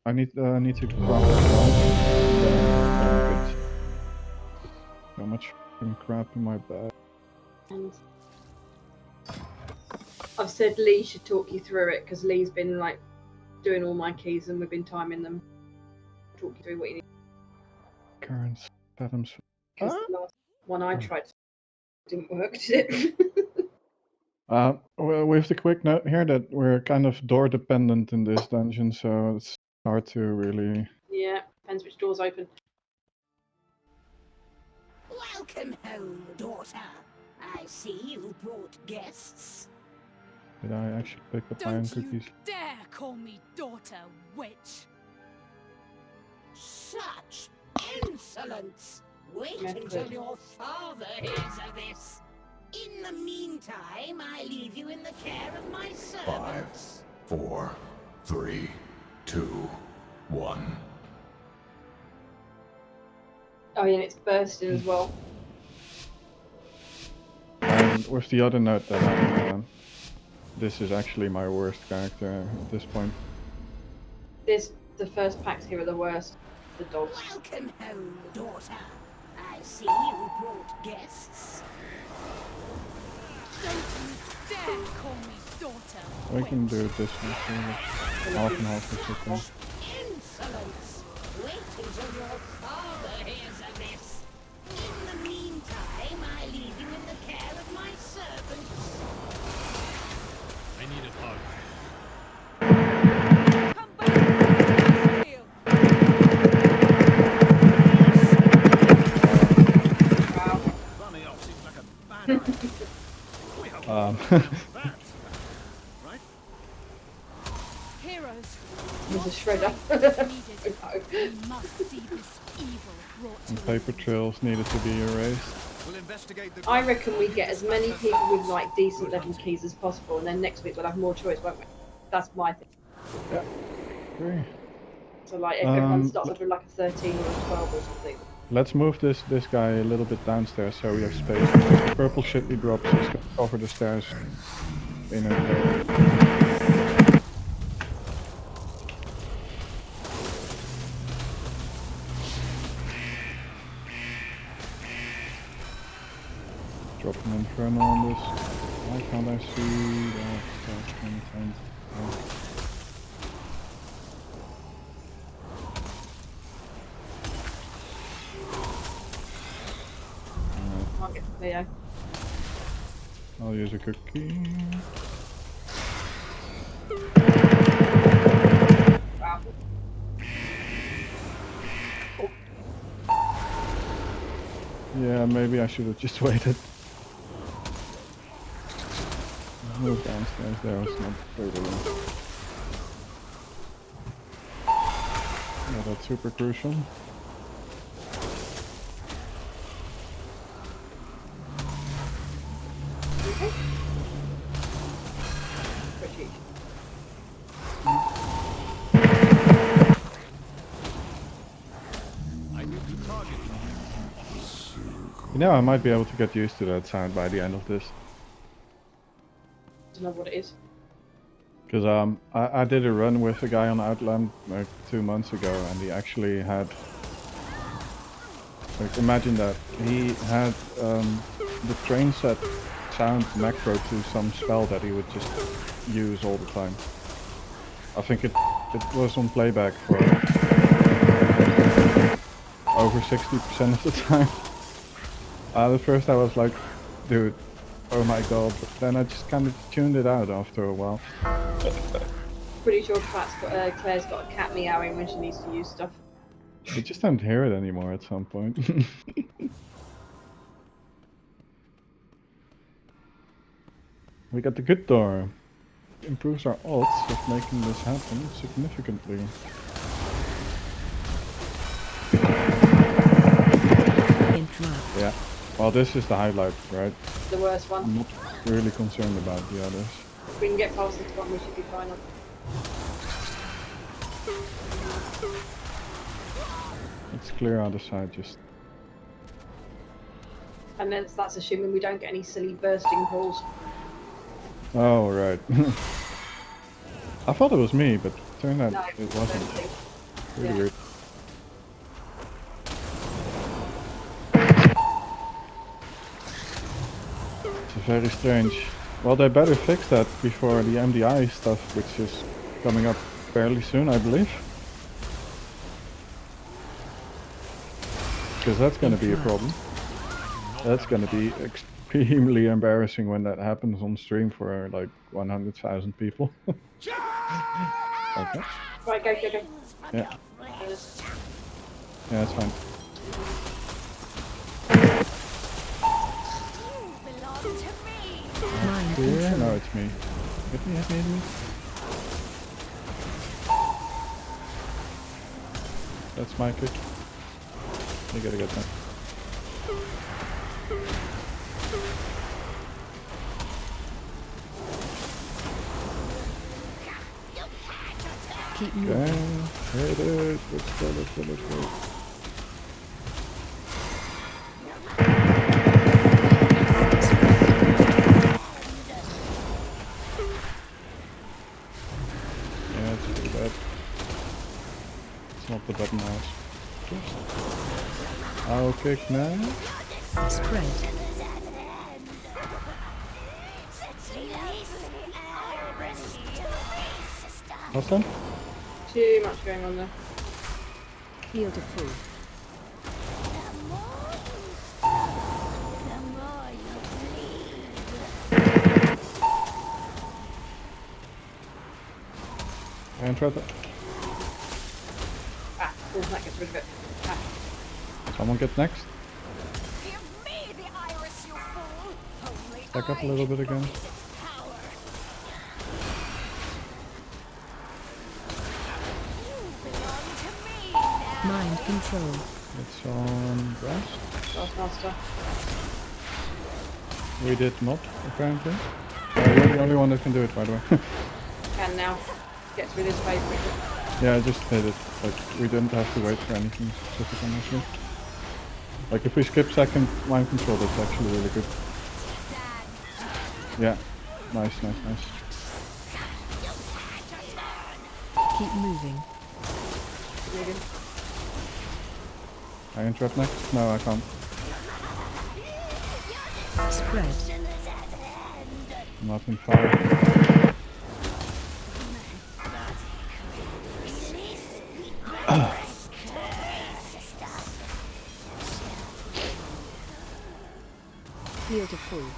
I need to craft a cloud. Then good. So much fucking crap in my bag. And I've said Lee should talk you through it because Lee's been like doing all my keys and we've been timing them. Talk you through what you need. Currents, atoms. Because the last one I tried didn't work, did it? Well, with the quick note here that we're kind of door dependent in this dungeon, so it's hard to really. Yeah, depends which door's open. Welcome home, daughter. I see you brought guests. Did I actually pick up my own cookies? Don't you dare call me daughter, witch! Such insolence! Wait until your father hears of this. In the meantime, I leave you in the care of my servants. 5, 4, 3, 2, 1. Oh yeah, and it's bursting as well. And with the other note that this is actually my worst character at this point. The first packs here are the worst. The dogs. Welcome home, daughter. I see you brought guests. Don't you dare call me daughter, We witch! can do it this way, so half and half or something. Insolence! Wait until your father hears of this. In the meantime, I leave you in the care of my servants. I need a hug. Come back! Heal. Wow. Running off seems like a bad idea. We have that, right? Heroes, There's a shredder. we must see this evil brought to And an paper end. trails needed to be erased. We'll investigate the. I reckon we get as many people with like decent level keys as possible, and then next week we'll have more choice, won't we? That's my thing. Yeah. Agree. So like if everyone starts off with like a 13 or a 12 or something. Let's move this guy a little bit downstairs so we have space. The purple shit he drops is gonna cover the stairs in a way. Drop an inferno on this. Why can't I see that stuff many times? Can't get the Leo. I'll use a cookie. Wow. Yeah, maybe I should have just waited. Move downstairs, there was not further in. Yeah, that's super crucial. Okay. Pretty. I need to target. You know, I might be able to get used to that sound by the end of this. Don't know what it is. Because I did a run with a guy on Outland like 2 months ago, and he actually had, like, imagine that, he had the train set sound macro to some spell that he would just use all the time. I think it was on playback for over 60% of the time. At first I was like, dude, oh my god, but then I just kind of tuned it out after a while. Pretty sure Claire's got a cat meowing when she needs to use stuff. You just don't hear it anymore at some point. We got the good door. Improves our odds of making this happen significantly. Yeah. Well, this is the highlight, right? The worst one. I'm not really concerned about the others. If we can get past this one, we should be fine. Let's clear other side just. And then that's assuming we don't get any silly bursting pools. Oh, right. I thought it was me, but turned out No, it wasn't. Really Yeah. weird. It's very strange. Well, they better fix that before the MDI stuff, which is coming up fairly soon, I believe. Because that's going to be a problem. That's going to be extremely embarrassing when that happens on stream for like 100,000 people. Okay. Right, go. Yeah. Yeah, that's fine. You belong to me. Here? No, it's me. Hit me. That's my kick. You gotta get that. Keep Okay, moving. here it is. Let's go. Yeah, it's pretty bad. It's not the button mouse. I'll kick now. Spread. What's that? Too much going on there. Heal to full. And try that. Ah, oh, that gets rid of it. Ah. Someone get next. Give me the iris, you fool. Only Back up a little bit again. power. You belong to me now. Mind control. It's on grass. Taskmaster. We did not, apparently. You're the only one that can do it, by the way. Can now. Gets rid of his favourite. Yeah, I just hit it. Like, we didn't have to wait for anything specific on this one. Like, if we skip second mind control, that's actually really good. Yeah. Nice. Keep moving. Moving. Can I interrupt next? No, I can't. Spread. I'm not in fire. Heal to full.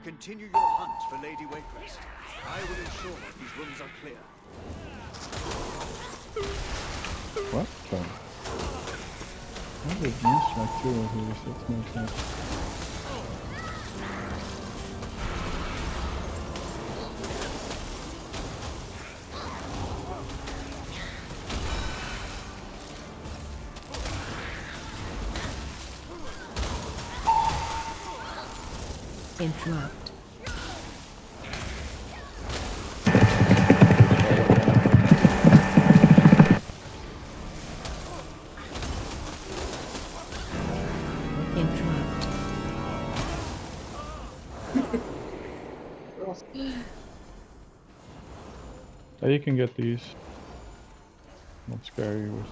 Continue your hunt for Lady Waycrest. I will ensure these rooms are clear. What? Sorry. I did miss like 2 of these, that makes sense. Interrupt. Interrupt. Lost. Yeah, you can get these. Not scary with it.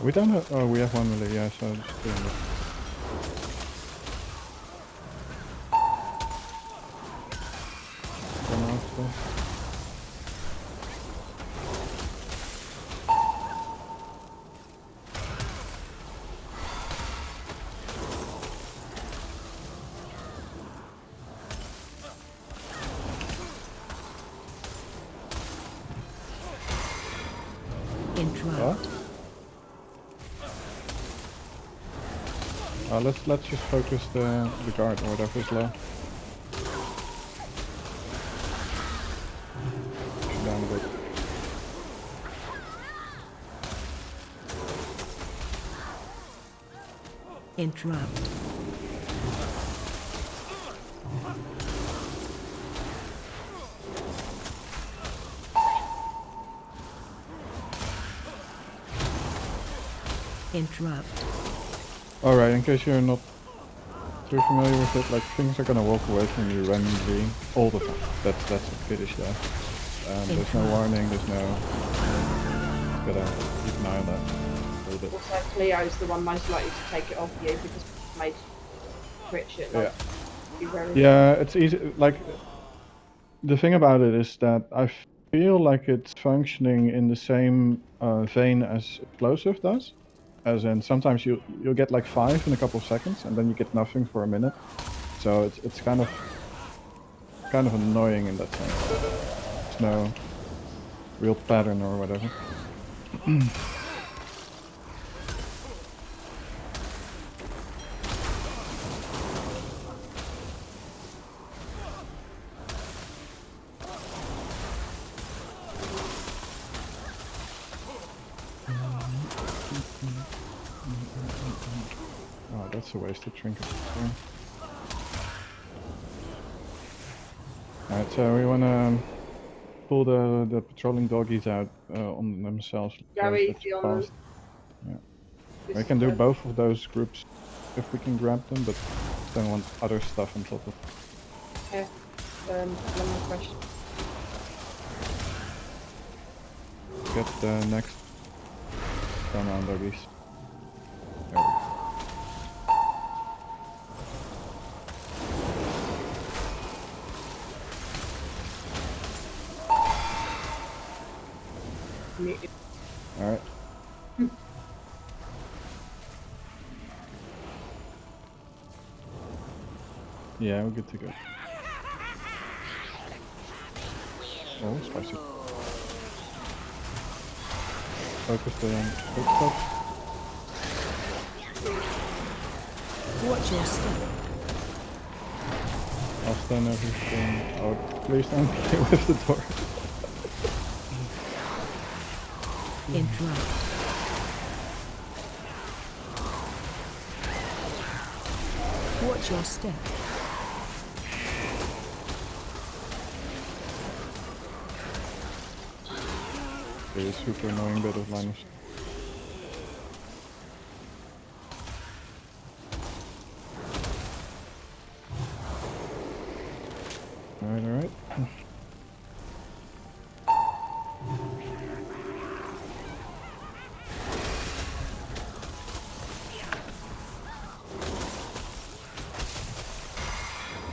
We don't have. Oh, we have one really. Yeah, so just doing it. Come on, still. Interrupt. Let's just focus the guard or whatever is low. Down a bit. Interrupt. Interrupt. Alright, in case you're not too familiar with it, like things are gonna walk away from you randomly all the time. That's a fetish there. There's no warning, there's no... Gotta keep an eye on that a little bit. Also, Cleo's the one most likely to take it off you because it's made crit shit like be very Yeah, it's easy. Like, the thing about it is that I feel like it's functioning in the same vein as explosive does. As in, sometimes you'll get like 5 in a couple of seconds, and then you get nothing for a minute. So it's kind of annoying in that sense. There's no real pattern or whatever. Oh, that's a wasted trinket. Sorry. Alright, so we wanna pull the patrolling doggies out on themselves. Go That's easy on them. fast. Yeah. We can do both of those groups if we can grab them, but don't want other stuff on top of. Yeah. One more question. Get the next turn on doggies. There we go. Alright. Yeah, we're good to go. Oh, spicy. Focus the footsteps. Watch your step. I'll stand everything. Oh, please don't play with the door. Interrupt. Watch your step. It is super annoying bit of line of sight. Alright.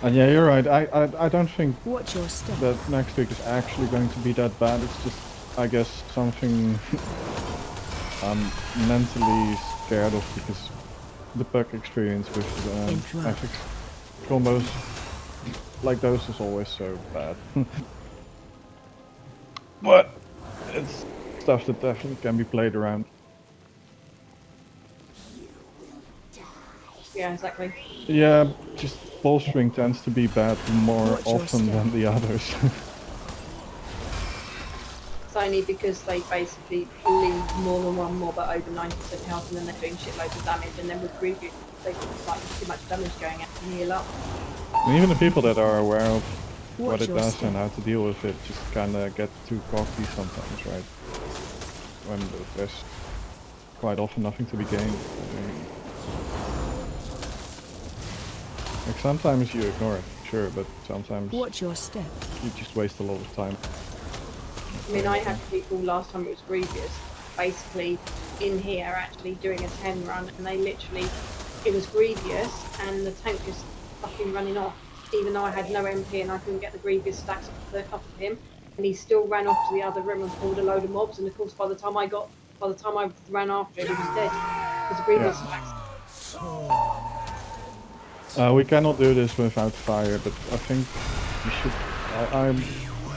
And yeah, you're right. I don't think Watch your step. that next week is actually going to be that bad. It's just, I guess, something I'm mentally scared of because the puck experience with FX combos like those is always so bad. But it's stuff that definitely can be played around. Yeah, exactly. Yeah, just bolstering tends to be bad more Watch your often step. than the others. It's only because they basically leave more than one mob at over 90% health and then they're doing shitloads of damage, and then with Grievous they've got like too much damage going out and heal up. And even the people that are aware of what Watch it your does step. and how to deal with it just kinda get too cocky sometimes, right? When there's quite often nothing to be gained. Like sometimes you ignore it, sure, but sometimes Watch your step. you just waste a lot of time. I mean, I had people last time it was Grievous basically in here actually doing a 10 run, and they literally, it was Grievous and the tank just fucking running off, even though I had no MP and I couldn't get the Grievous stacks off of him, and he still ran off to the other room and pulled a load of mobs, and of course by the time I ran after him, he was dead because the Grievous stacks. We cannot do this without fire, but I think we should. I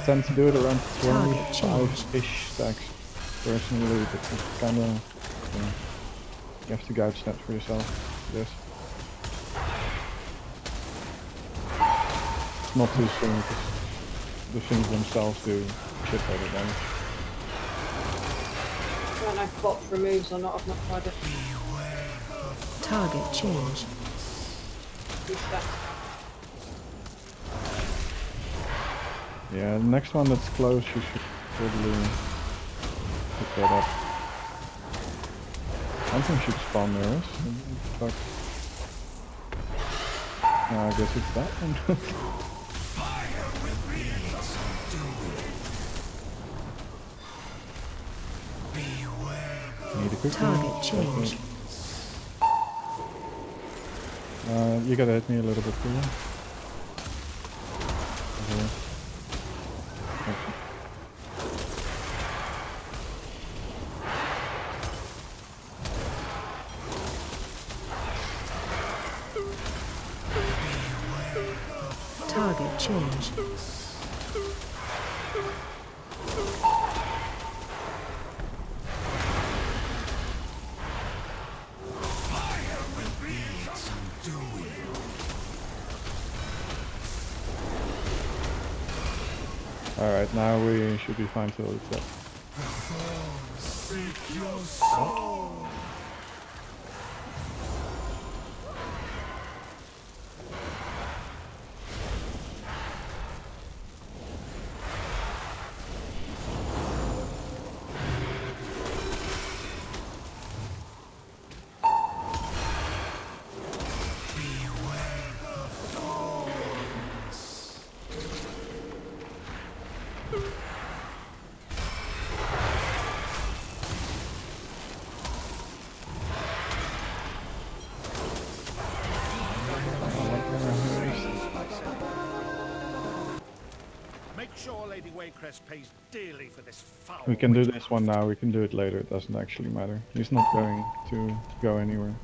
tend to do it around 25-ish stacks personally, but it's kind of, you know, you have to gouge that for yourself. Yes. Not too soon because the things themselves do shitload of damage. I don't know if bots removes or not. I've not tried it. Target change. These stacks. Yeah, the next one that's close, you should probably pick that up. Something should spawn near us. Fuck. I guess it's that one. Need a cookie. Target changed. You gotta hit me a little bit, please. Okay. Target changed. Alright, now we should be fine till it's up. Make sure Lady Waycrest pays dearly for this foul. We can do this one now, we can do it later, it doesn't actually matter. He's not going to go anywhere.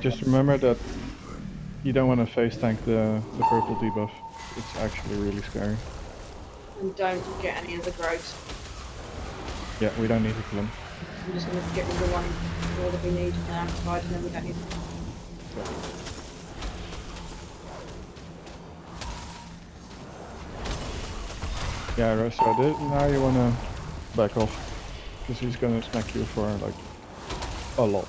Just remember that you don't want to face tank the purple debuff. It's actually really scary. And don't get any of the growths. Yeah, we don't need to kill him. I'm just going to get rid of the one more that we need and amplified, and then we don't need them. Yeah, so now you want to back off. Because he's going to smack you for like a lot.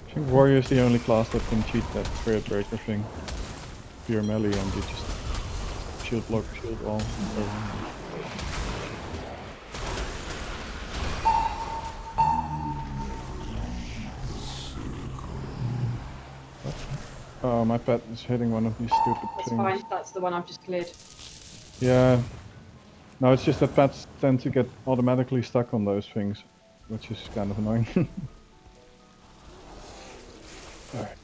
I think Warrior is the only class that can cheat that Spirit Breaker thing. Pure melee and you just shield block, shield wall. Oh, my pet is hitting one of these stupid That's things. fine, that's the one I've just cleared. Yeah. No, it's just that pets tend to get automatically stuck on those things, which is kind of annoying. Alright.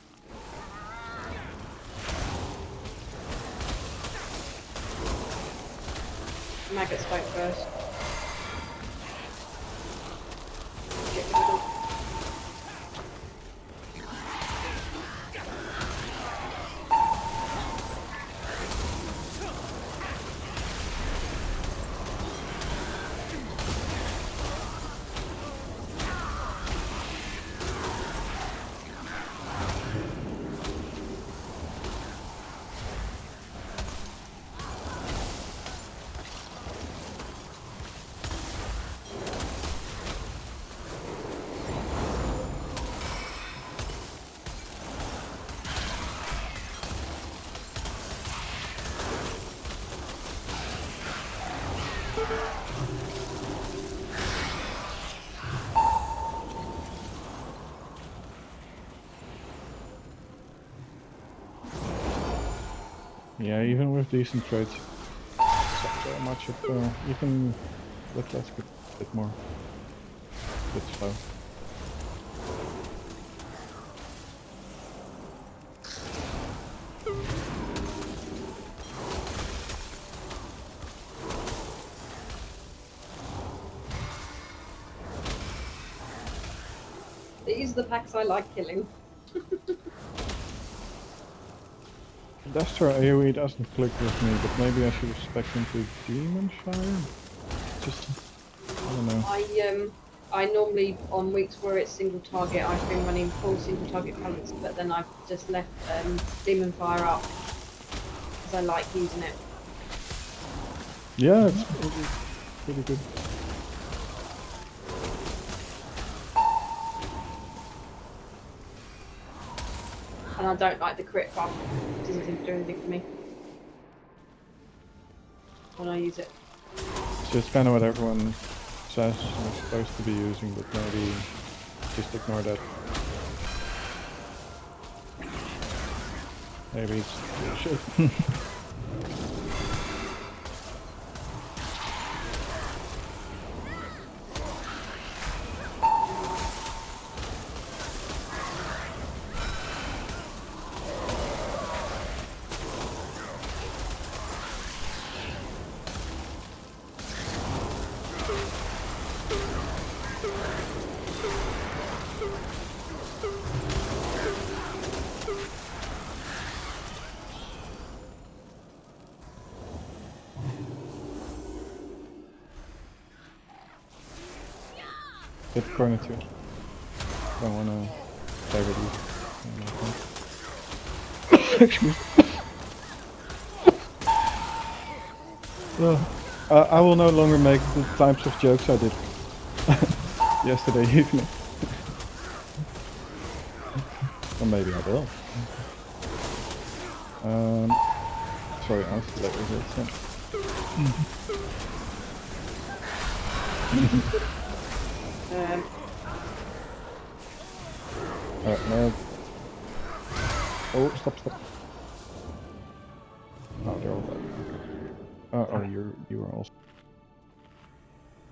Maggots fight first. Get rid of them. Yeah, even with decent trades, it's not so much of you can let's get a bit more. A bit slow. These are the packs I like killing. Destro AoE doesn't click with me, but maybe I should have spec into Demon Fire? Just, I don't know. I normally, on weeks where it's single target, I've been running full single target pellets, but then I've just left Demon Fire up, because I like using it. Yeah, it's pretty good. And I don't like the crit buff. It doesn't seem to do anything for me when I use it. So it's kind of what everyone says you're supposed to be using, but maybe just ignore that. Maybe it's bullshit. Hit the corner too. Don't wanna play with you. Excuse me. I will no longer make the types of jokes I did yesterday evening. Or maybe I will. Sorry, I was late with it. No. Oh, stop. Oh, they're all dead. Okay. Oh, you are also.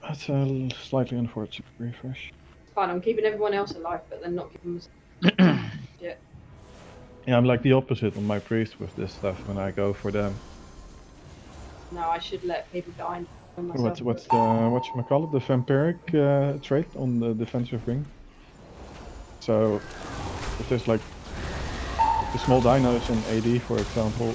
That's a slightly unfortunate refresh. It's fine, I'm keeping everyone else alive, but then not giving them shit. Yeah, I'm like the opposite on my priest with this stuff when I go for them. No, I should let people die and myself. What's the whatchamacallit, the vampiric trait on the defensive ring? So if there's like the small dinos in AD, for example,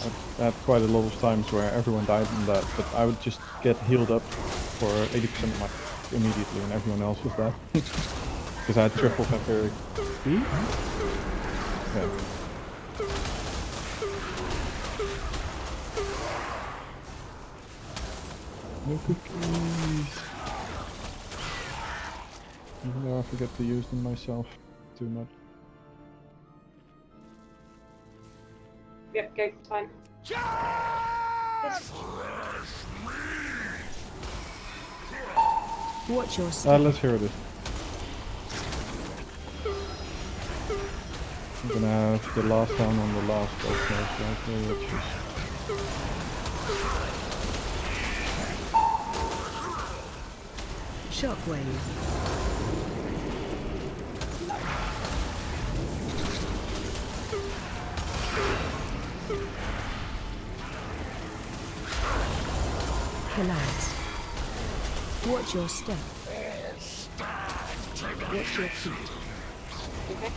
I've had quite a lot of times where everyone died in that, but I would just get healed up for 80% of my immediately, and everyone else was dead. Because I had triple vampiric speed. Yeah. No cookies. Even though I forget to use them myself too much. Yep, go, fine. Watch your step. Let's hear this. I'm gonna have the last one on the last boss most likely, which is... Shockwave. Collapse. Watch your step. Watch your feet. Okay.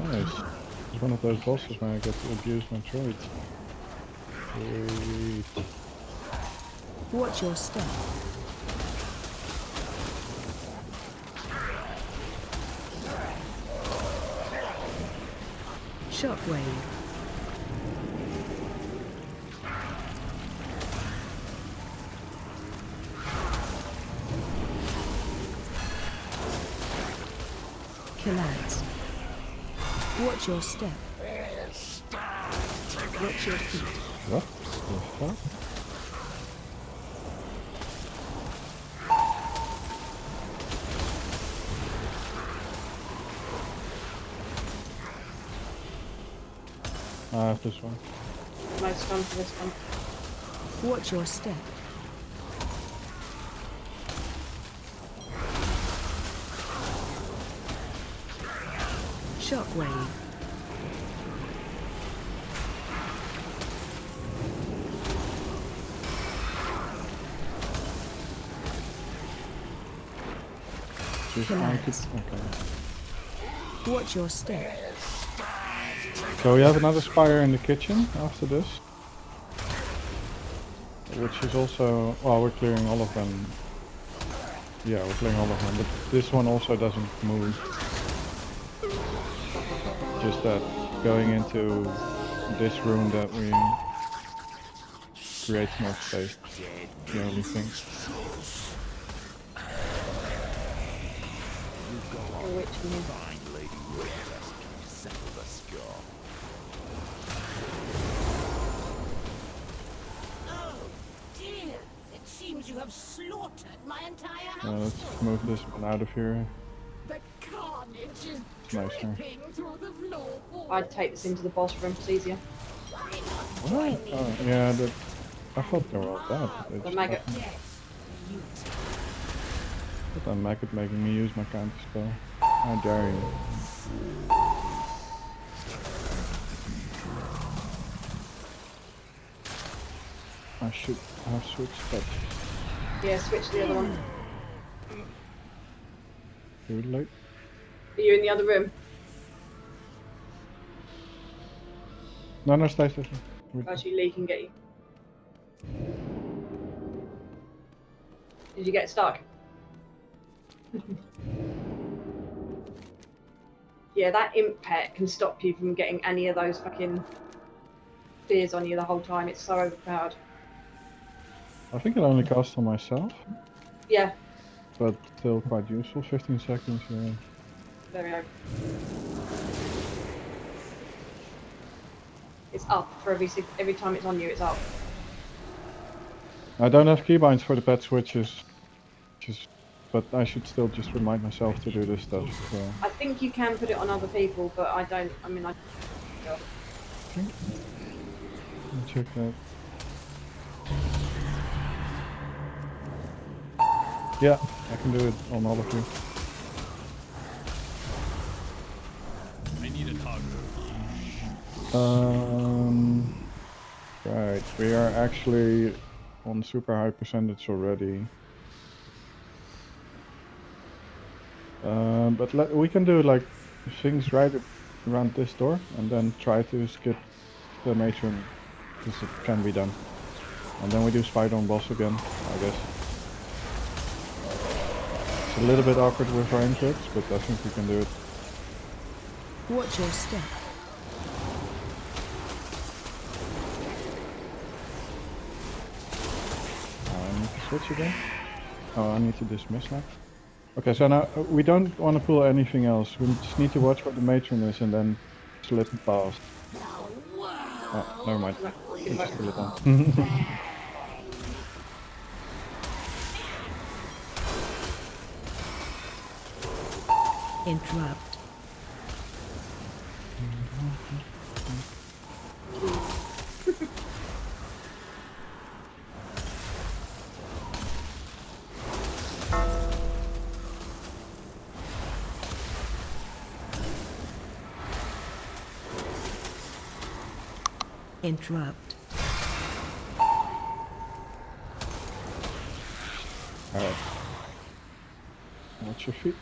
Nice. It's one of those bosses where I get to abuse my traits. Sweet. Watch your step. Shockwave. Collapse. Watch your step. Watch your feet. What? The fuck? I have this one. Nice one for this one. Watch your step. Shockwave. Collapse. Okay. Watch your step. So we have another spire in the kitchen after this. Which is also... Well, we're clearing all of them. Yeah, we're clearing all of them, but this one also doesn't move. Just that going into this room that we creates more space. The only thing. Oh, which one is? Fine Lady Waycrest can settle the score. Oh, dear. It seems you have slaughtered my entire Let's household. move this one out of here. The carnage is Nicer. dripping through the floorboards. I'd take this into the boss room, it's easier. Why not What? join me Oh, in yeah, this? I thought they were all dead. They The just maggot. happened. Yes, beauty. But that maggot making me use my counter spell. How dare you? I should have switched that. Yeah, switch to the other one. Too late. Are you in the other room? No, no, stay. Actually, Lee can get you. Did you get stuck? Yeah, that imp pet can stop you from getting any of those fucking fears on you the whole time. It's so overpowered. I think it only costs on myself, Yeah, but still quite useful. 15 seconds, yeah. there we go. It's up for every time it's on you. It's up. I don't have keybinds for the pet switches, but I should still just remind myself to do this stuff. So. I think you can put it on other people, but I don't. I mean, I. Let me check that. Yeah, I can do it on all of you. I need a toggle. Right, we are actually on super high percentage already. But we can do like things right around this door and then try to skip the matron, because it can be done. And then we do spider on boss again, I guess. It's a little bit awkward with range hits, but I think we can do it. Watch your step. I need to switch again. Oh, I need to dismiss now. Okay, so now we don't want to pull anything else. We just need to watch where the matron is and then slip past. Oh, never mind. We just kill it then. Interrupt. Interrupt. Alright. Watch your feet.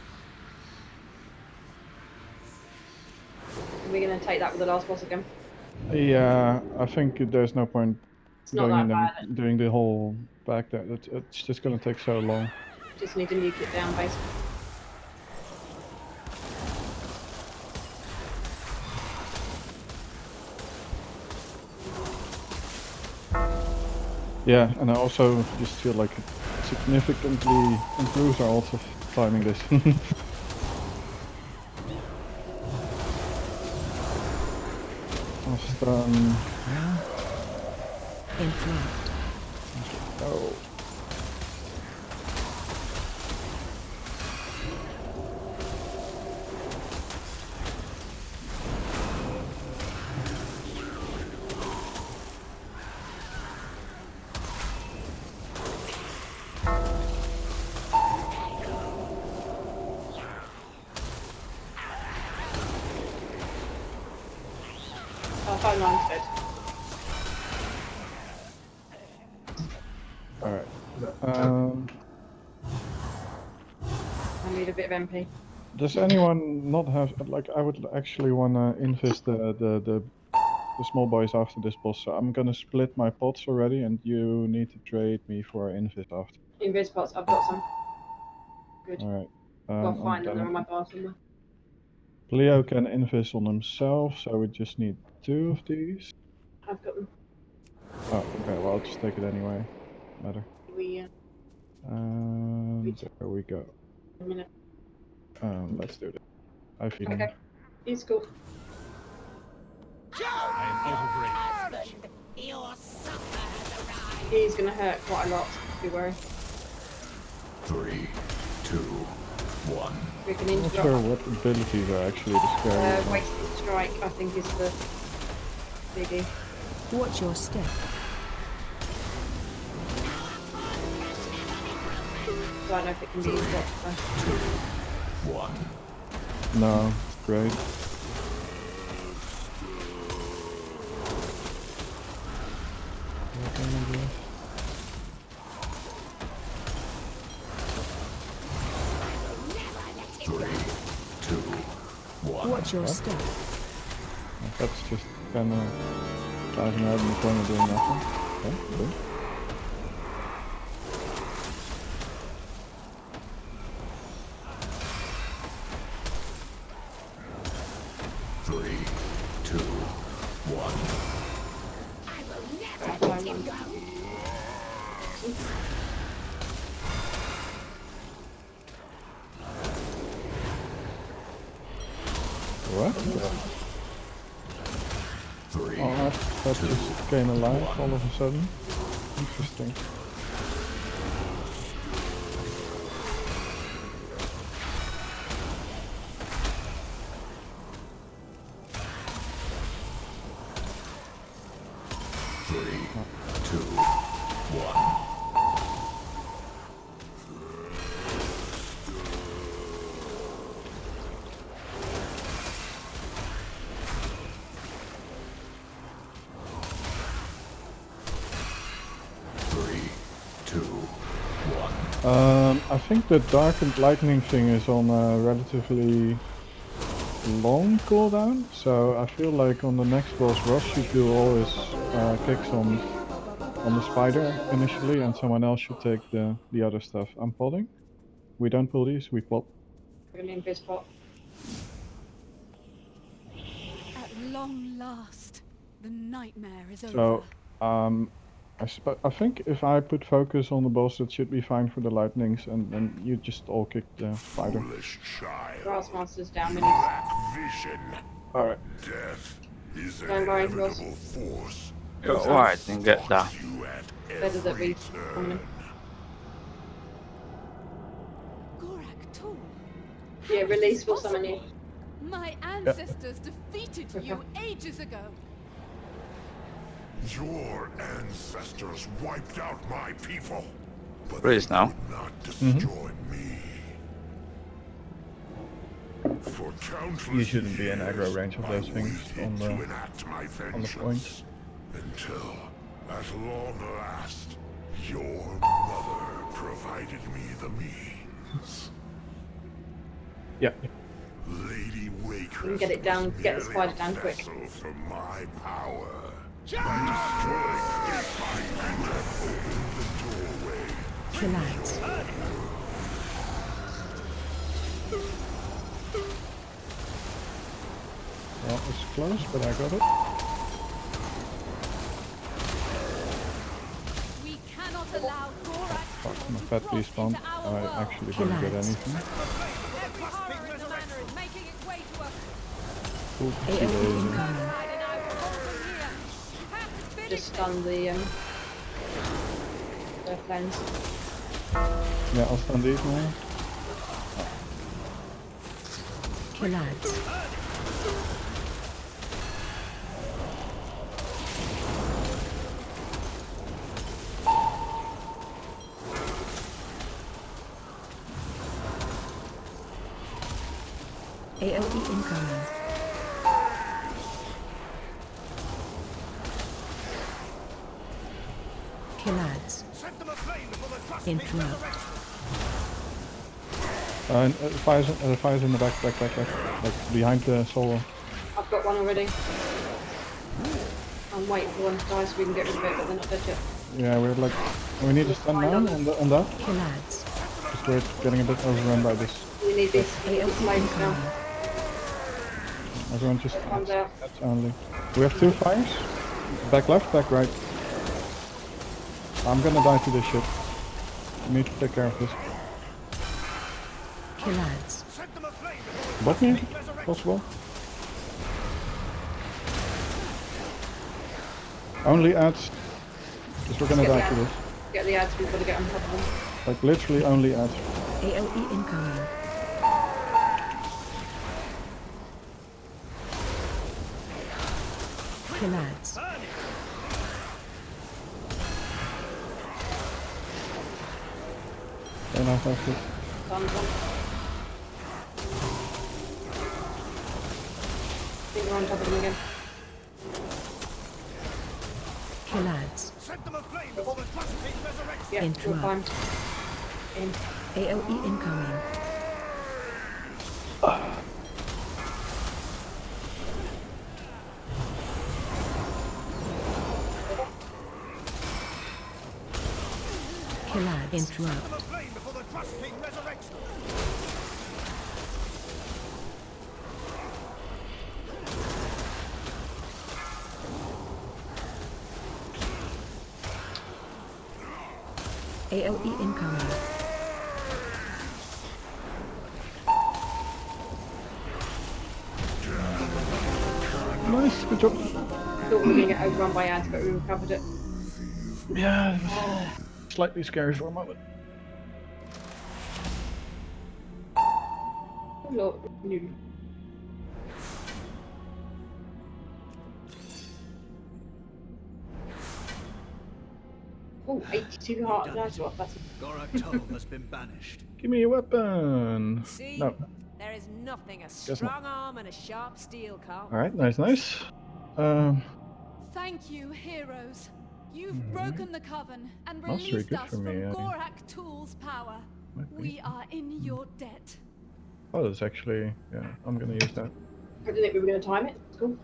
We're gonna take that with the last boss again. Yeah, I think there's no point It's not going in that and bad. doing the whole back there. It's just gonna take so long. Just need to nuke it down, basically. Yeah, and I also just feel like it significantly improves our odds of timing this. Just, Interrupt. oh. Our phone line's dead. Alright. I need a bit of MP. Does anyone not have, like, I would actually wanna invest the small boys after this boss, so I'm gonna split my pots already and you need to trade me for invest after. Invis pots, I've got some. Good. Alright. Gotta find them, they're on my bar somewhere. Leo can invest on himself, so we just need 2 of these. I've got them. Oh, okay, well, I'll just take it anyway. Matter. We And there we go. a minute. Let's do this. I feed him. Okay, he's cool. I am out of range. Husband, your supper has arrived. He's gonna hurt quite a lot. Don't be worried. 3, 2, 1. We can I'm not interrupt. sure what abilities are actually the scariest. Wasted strike, I think, is the biggie. Watch your step. So I don't know if it can be blocked though. 1. No, great. What can I do? 3, 2, 1. Watch your step. That's just kind of diving out in the corner doing nothing. Okay, cool. Three, two, one. I will never let you go. What? 3, Oh, that just came alive all of a sudden. Interesting. Three, two, one. Three, two, one. I think the darkened lightning thing is on a relatively long cooldown, so I feel like on the next boss Ross should do all his kicks on the spider initially, and someone else should take the other stuff. I'm potting. We don't pull these, we pop. We're gonna invis pot. At long last, the nightmare is over. So, I think if I put focus on the boss, it should be fine for the lightnings, and then you just all kick the spider. Foolish child. Grass monsters down, we You need lack vision. Alright. Death is an Don't worry, Ross. inevitable force. You're alright, then get that. Stalks you at better that we every turn. Gorak too. Yeah, How is release this will summon you. possible? My ancestors defeated you ages ago. Your ancestors wiped out my people, but Freeze they now. could not destroy me. For countless You shouldn't be in years, aggro range of those I things waited on the to enact my vengeance, points. until, at long last, your mother provided me the means. Yeah. Lady Waycrest We can get it down, was get the merely spider a down quick. vessel for my power. My destroyed mind opened the doorway. Collapse. Well, it's close, but I got it. We cannot allow Gorak Fuck, my to fat cross respawn. into our I world. actually didn't get Collapse. anything. Every horror in the manor is making its way to us. Cool to see AoE the incoming. Side and I will hold them here. You have to finish Just stun the flames. Yeah, I'll stun these now. Collapse. AoE incoming. Collapse. Set them aflame before the trust Interrupt. And fire's in the back, like behind the solo. I've got one already. I'm waiting for one to die so we can get rid of it, but they're not dead yet. Yeah, we're like, we need to stun now on that, Collapse. because we're getting a bit overrun by this. We need these AoE flames now. incoming. Everyone just One's out. that's only. We have two fires. Back left, back right. I'm gonna die to this shit. I need to take care of this. Kill ads. Set them aflame before Bot me, the if resurrection. possible. Only ads. Because we're gonna Get the die to ads. this. Get the ads, we've got to get on top of them. Like literally only ads. AoE incoming. Kill ads. Burn it. Okay, now that's it. Done. I think we're on top of them again. Kill ads. Set them aflame before the Trust King resurrects. Yeah, we're fine. Interrupt. In. AoE incoming. Kill ads. Set Interrupt. them aflame before the Trust King resurrects. AoE incoming. Nice, good job. Thought we were going to get overrun by ads, but we recovered it. Yeah, it was slightly scary for a moment. Oh, Lord. No. Oh, 82 heart. That's what. That's Gorak Tol has been banished. Give me a weapon. See? No. There is nothing a not. strong arm and a sharp steel can't Alright, fix. nice. Thank you, heroes. You've broken the coven and That's very released good us for from me, Gorak Tool's power. Might be. We are in your debt. Oh, that's actually, yeah, I'm gonna use that. I didn't think we were going to time it. It's cool.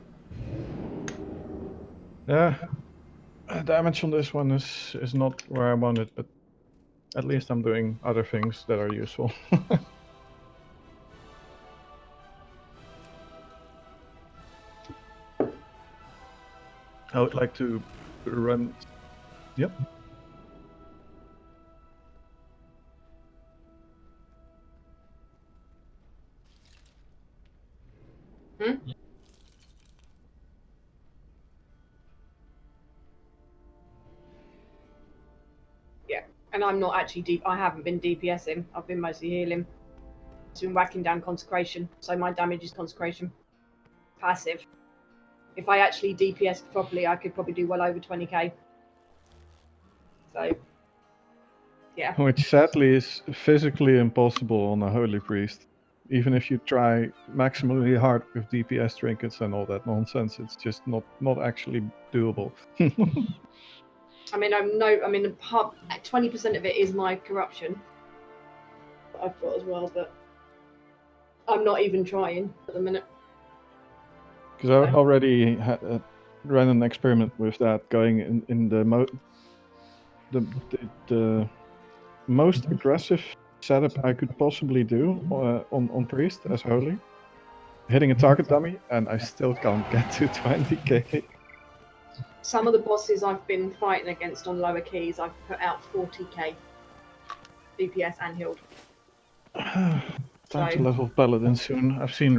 Yeah, damage on this one is not where I want it, but at least I'm doing other things that are useful. I would like to run. Yep. Hmm? Yeah, and I'm not actually deep. I haven't been DPSing. I've been mostly healing. I've been whacking down consecration, so my damage is consecration. Passive. If I actually DPS properly, I could probably do well over 20k. So, yeah. Which sadly is physically impossible on a holy priest. Even if you try maximally hard with DPS trinkets and all that nonsense, it's just not actually doable. I mean, 20% of it is my corruption that I've got as well, but I'm not even trying at the minute. Because I already ran an experiment with that, going in the most aggressive setup I could possibly do on priest as holy, hitting a target dummy, and I still can't get to 20k. Some of the bosses I've been fighting against on lower keys, I've put out 40k DPS and healed. Time to So- level paladin soon. I've seen